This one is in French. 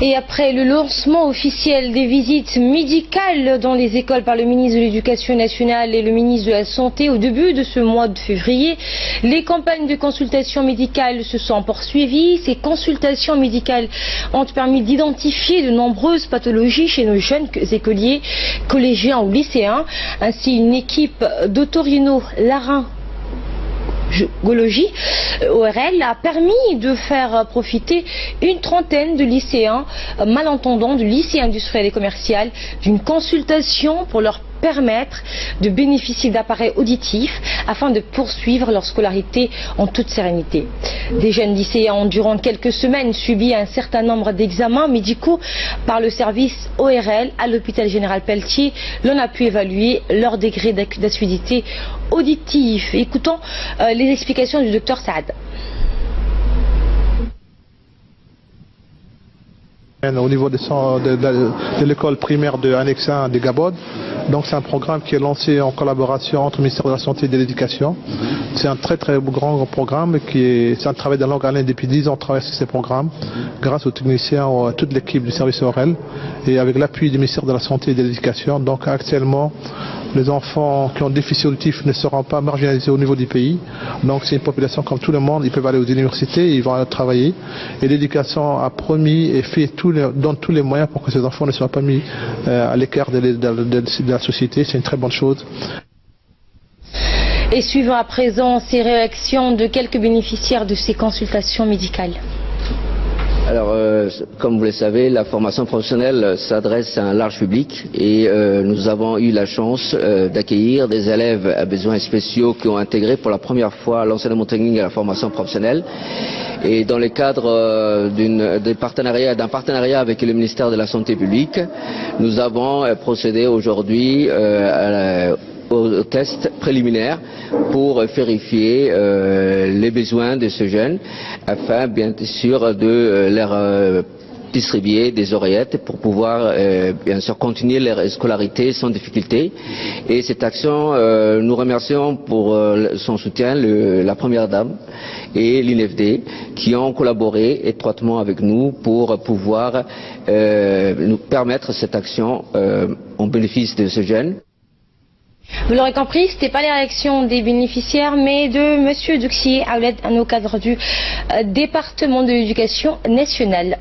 Et après le lancement officiel des visites médicales dans les écoles par le ministre de l'Éducation nationale et le ministre de la Santé au début de ce mois de février, les campagnes de consultation médicale se sont poursuivies. Ces consultations médicales ont permis d'identifier de nombreuses pathologies chez nos jeunes écoliers, collégiens ou lycéens. Ainsi, une équipe d'otorino-laryngologie ORL a permis de faire profiter une trentaine de lycéens malentendants du lycée industriel et commercial d'une consultation pour leur permettre de bénéficier d'appareils auditifs afin de poursuivre leur scolarité en toute sérénité. Des jeunes lycéens ont durant quelques semaines subi un certain nombre d'examens médicaux par le service ORL à l'hôpital général Pelletier. L'on a pu évaluer leur degré d'acuité auditive. Écoutons les explications du docteur Saad. Au niveau de l'école primaire de Annexe 1 de Gabon. Donc c'est un programme qui est lancé en collaboration entre le ministère de la Santé et de l'Éducation. C'est un très grand programme c'est un travail de longue haleine. Depuis 10 ans on travaille sur ces programmes grâce aux techniciens, à toute l'équipe du service ORL et avec l'appui du ministère de la Santé et de l'Éducation. Donc actuellement les enfants qui ont déficit auditif ne seront pas marginalisés au niveau du pays. Donc c'est une population comme tout le monde, ils peuvent aller aux universités, ils vont aller travailler. Et l'éducation a promis et donne tous les moyens pour que ces enfants ne soient pas mis à l'écart de la société. C'est une très bonne chose. Et suivons à présent ces réactions de quelques bénéficiaires de ces consultations médicales. Alors, comme vous le savez, la formation professionnelle s'adresse à un large public et nous avons eu la chance d'accueillir des élèves à besoins spéciaux qui ont intégré pour la première fois l'enseignement technique et la formation professionnelle. Et dans le cadre d'un partenariat avec le ministère de la Santé publique, nous avons procédé aujourd'hui au test préliminaire pour vérifier les besoins de ces jeunes afin bien sûr de leur distribuer des oreillettes pour pouvoir bien sûr continuer leur scolarité sans difficulté. Et cette action, nous remercions pour son soutien la Première Dame et l'INFD qui ont collaboré étroitement avec nous pour pouvoir nous permettre cette action en bénéfice de ces jeunes. Vous l'aurez compris, ce n'était pas les réactions des bénéficiaires, mais de M. Duxier, un cadre du département de l'éducation nationale.